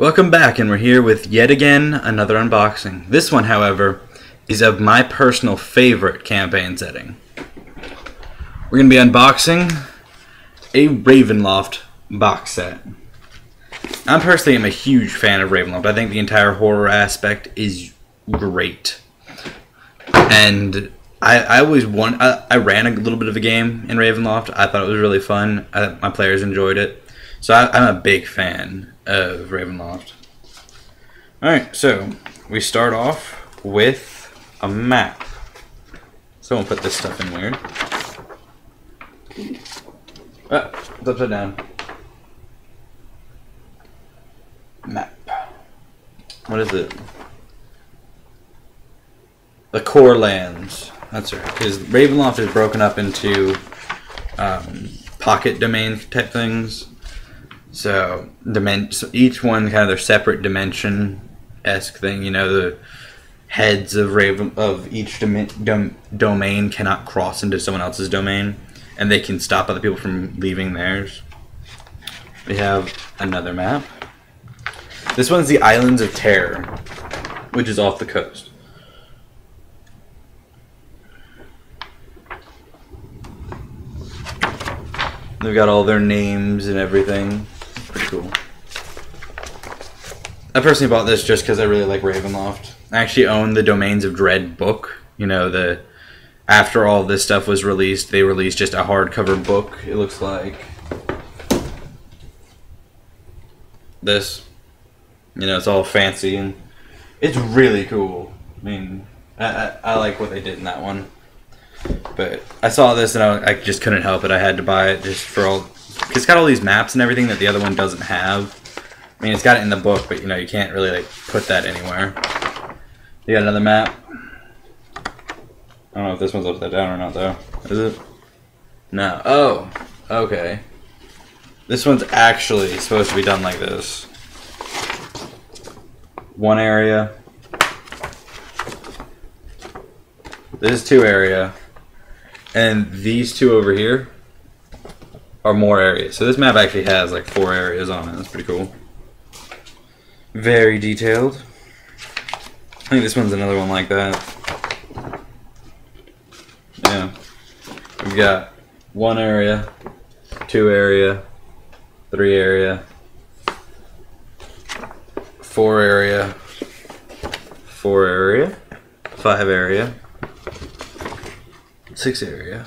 Welcome back, and we're here with yet again another unboxing. This one, however, is of my personal favorite campaign setting. We're going to be unboxing a Ravenloft box set. I personally am a huge fan of Ravenloft. I think the entire horror aspect is great. And I always I ran a little bit of a game in Ravenloft. I thought it was really fun. My players enjoyed it. So I'm a big fan of Ravenloft. Alright, so we start off with a map. Someone put this stuff in weird. Ah, it's upside down. Map. What is it? The core lands. That's right. Because Ravenloft is broken up into pocket domain type things. So each one kind of their separate dimension-esque thing. You know, the heads of each domain cannot cross into someone else's domain, and they can stop other people from leaving theirs. We have another map. This one's the Islands of Terror, which is off the coast. They've got all their names and everything. Pretty cool. I personally bought this just because I really like Ravenloft. I actually own the Domains of Dread book. You know, after all this stuff was released, they released just a hardcover book. It looks like this. You know, it's all fancy and it's really cool. I mean, I like what they did in that one. But I saw this and I just couldn't help it. I had to buy it just for all. It's got all these maps and everything that the other one doesn't have. I mean, it's got it in the book, but you know, you can't really like put that anywhere. You got another map. I don't know if this one's upside down or not, though. Is it? No. Oh, okay. This one's actually supposed to be done like this. One area. This is two area. And these two over here are more areas. So this map actually has like 4 areas on it. That's pretty cool. Very detailed. I think this one's another one like that. Yeah. We've got 1 area, 2 area, 3 area, 4 area, 4 area, 5 area, 6 area.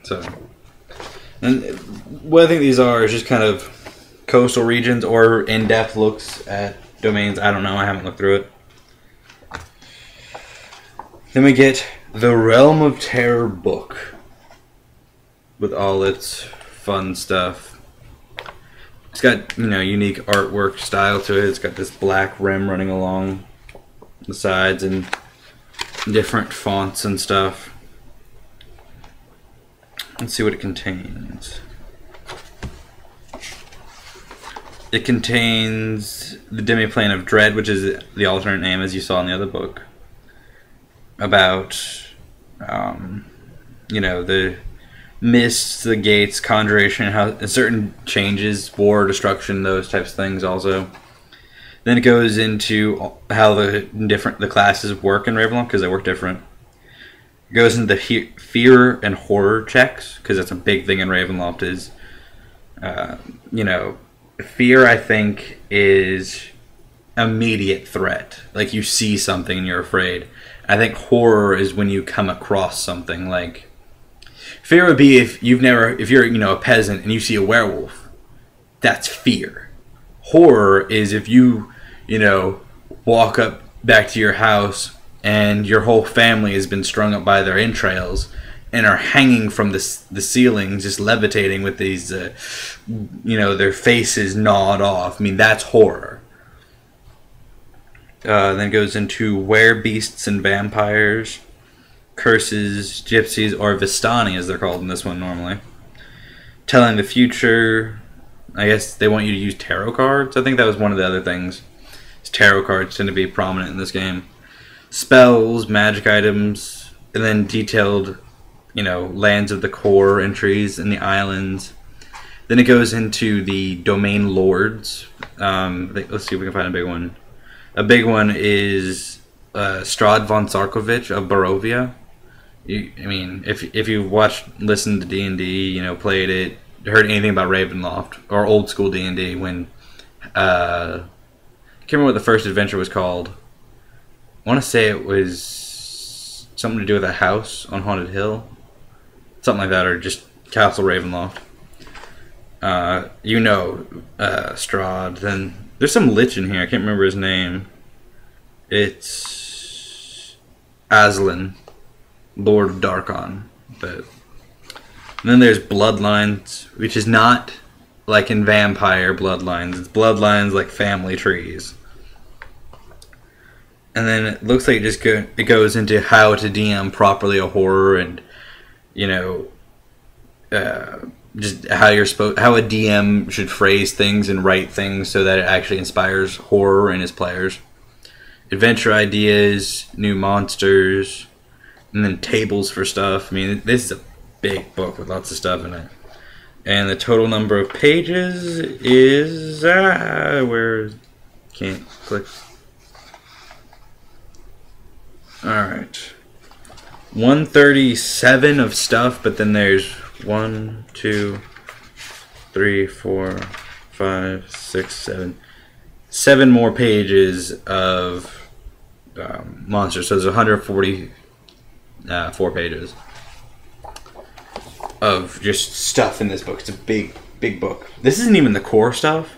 So, and what I think these are is just kind of coastal regions or in-depth looks at domains. I don't know. I haven't looked through it. Then we get the Realm of Terror book with all its fun stuff. It's got, you know, unique artwork style to it. It's got this black rim running along the sides and different fonts and stuff. Let's see what it contains. It contains the Demiplane of Dread, which is the alternate name as you saw in the other book. About, you know, the mists, the gates, conjuration, how certain changes, war, destruction, those types of things also. Then it goes into how the classes work in Ravenloft, because they work different. It goes into the fear and horror checks, because that's a big thing in Ravenloft is, you know, fear, I think, is immediate threat. Like, you see something and you're afraid. I think horror is when you come across something. Like, fear would be if you're, you know, a peasant and you see a werewolf. That's fear. Horror is if you know, walk up back to your house and your whole family has been strung up by their entrails and are hanging from the ceiling, just levitating with these, you know, their faces gnawed off. I mean, that's horror. Then it goes into werebeasts and vampires, curses, gypsies, or Vistani as they're called in this one normally. Telling the future. I guess they want you to use tarot cards. I think that was one of the other things. Tarot cards tend to be prominent in this game. Spells, magic items, and then detailed, you know, lands of the core entries and the islands. Then it goes into the domain lords. Let's see if we can find a big one. A big one is Strahd von Sarkovich of Barovia. I mean, if you listened to D&D, you know, played it, heard anything about Ravenloft or old school D&D, when I can't remember what the first adventure was called. I want to say it was something to do with a house on Haunted Hill, something like that, or just Castle Ravenloft. You know, Strahd. Then there's some lich in here. I can't remember his name. It's Aslan, Lord of Darkon. But and then there's Bloodlines, which is not like in Vampire Bloodlines. It's Bloodlines like family trees. And then it looks like it goes into how to DM properly a horror, and you know, just how a DM should phrase things and write things so that it actually inspires horror in his players. Adventure ideas, new monsters, and then tables for stuff. I mean, this is a big book with lots of stuff in it. And the total number of pages is can't click. Alright. 137 of stuff, but then there's 1, 2, 3, 4, 5, 6, 7. 7 more pages of monsters. So there's 144 pages of just stuff in this book. It's a big, big book. This isn't even the core stuff.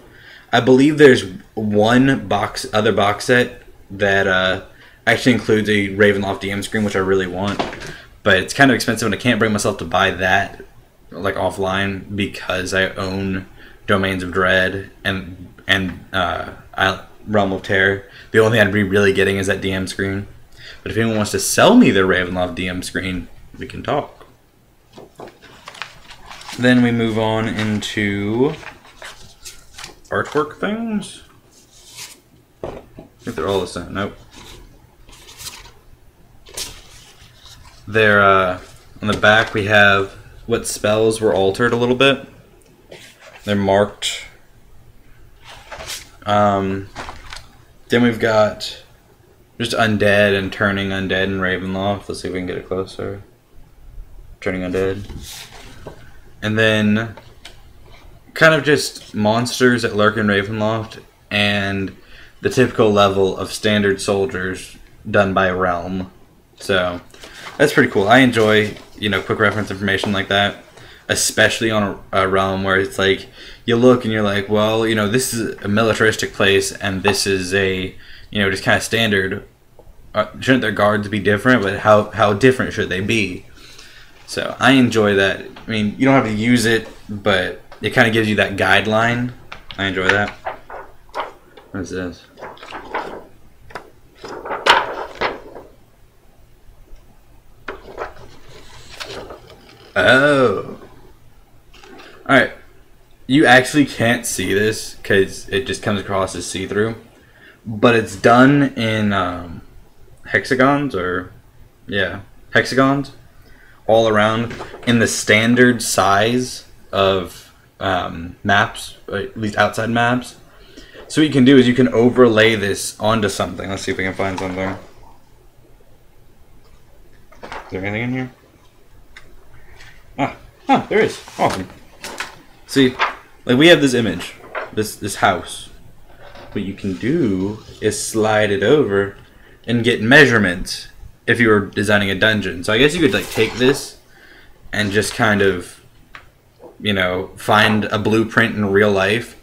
I believe there's one other box set that actually includes a Ravenloft DM screen, which I really want, but it's kind of expensive, and I can't bring myself to buy that like offline because I own Domains of Dread and Realm of Terror. The only thing I'd be really getting is that DM screen. But if anyone wants to sell me their Ravenloft DM screen, we can talk. Then we move on into artwork things. I think they're all the same. Nope. They're on the back we have what spells were altered a little bit. They're marked. Then we've got just undead and turning undead in Ravenloft. Let's see if we can get it closer. Turning undead. And then kind of just monsters that lurk in Ravenloft and the typical level of standard soldiers done by Realm. So that's pretty cool. I enjoy, you know, quick reference information like that, especially on a Realm where it's like you look and you're like, well, you know, this is a militaristic place and this is a, you know, just kind of standard. Shouldn't their guards be different? But how different should they be? So I enjoy that. I mean, you don't have to use it, but it kind of gives you that guideline. I enjoy that. What is this? Oh. Alright. You actually can't see this because it just comes across as see-through. But it's done in hexagons, or yeah, hexagons all around in the standard size of maps, or at least outside maps. So what you can do is you can overlay this onto something. Let's see if we can find something. Is there anything in here? Ah, there is. Awesome. See, like we have this image, this house. What you can do is slide it over and get measurements if you were designing a dungeon. So I guess you could like take this and just kind of, you know, find a blueprint in real life,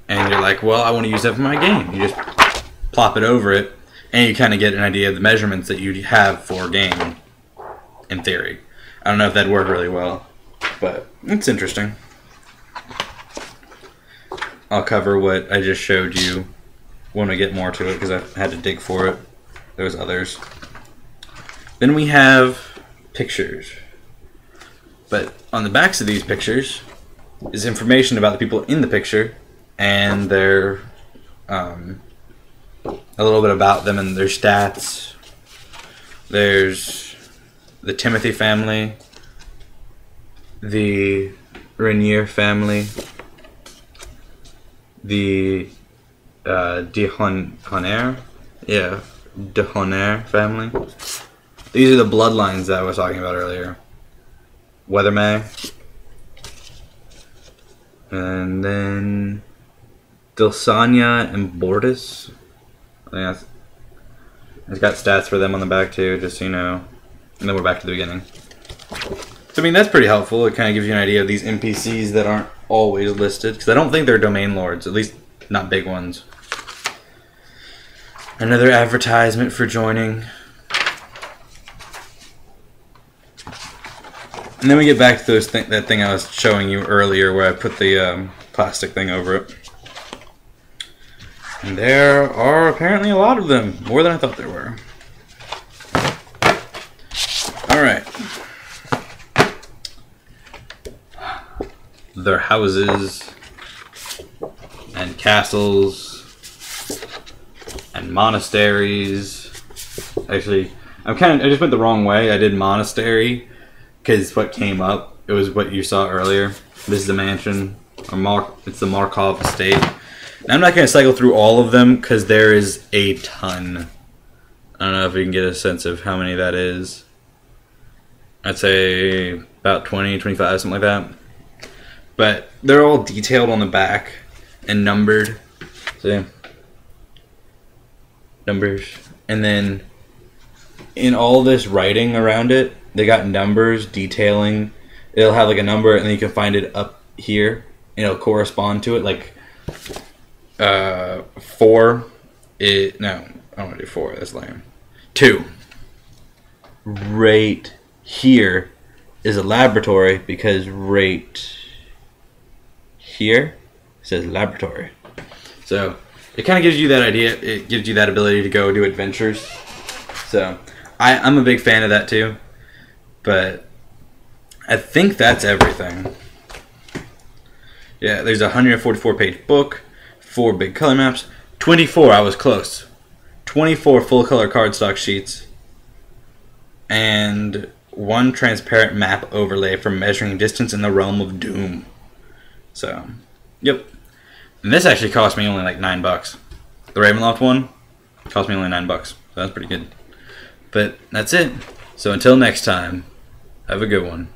and you're like, well, I want to use that for my game. You just plop it over it, and you kind of get an idea of the measurements that you have for a game, in theory. I don't know if that'd work really well, but it's interesting. I'll cover what I just showed you when we get more to it, because I had to dig for it. There's others. Then we have pictures. But on the backs of these pictures is information about the people in the picture and their a little bit about them and their stats. There's the Timothy family, the Rainier family, the Dehonner, yeah, Dehonner family. These are the bloodlines that I was talking about earlier. Weathermay, and then Dilsania and Bortis. I think it's got stats for them on the back too, just so you know. And then we're back to the beginning. So, I mean, that's pretty helpful. It kind of gives you an idea of these NPCs that aren't always listed. Because I don't think they're domain lords, at least not big ones. Another advertisement for joining. And then we get back to those that thing I was showing you earlier where I put the plastic thing over it. And there are apparently a lot of them. More than I thought there were. Alright. Their houses and castles and monasteries. Actually, I just went the wrong way. I did monastery because what came up, it was what you saw earlier. This is the mansion, or it's the Markov estate. And I'm not going to cycle through all of them because there is a ton. I don't know if you can get a sense of how many that is. I'd say about 20, 25, something like that. But they're all detailed on the back and numbered. See? Numbers. And then in all this writing around it, they got numbers detailing. It'll have like a number and then you can find it up here. And it'll correspond to it. Like 4. No, I don't want to do 4. That's lame. 2. Right here is a laboratory because right here says laboratory. So it kind of gives you that idea. It gives you that ability to go do adventures. So I'm a big fan of that too. But I think that's everything. Yeah, there's a 144 page book, 4 big color maps, 24, I was close. 24 full color cardstock sheets, and 1 transparent map overlay for measuring distance in the realm of doom. So, yep. And this actually cost me only like $9. The Ravenloft one cost me only $9. So that's pretty good. But that's it. So until next time, have a good one.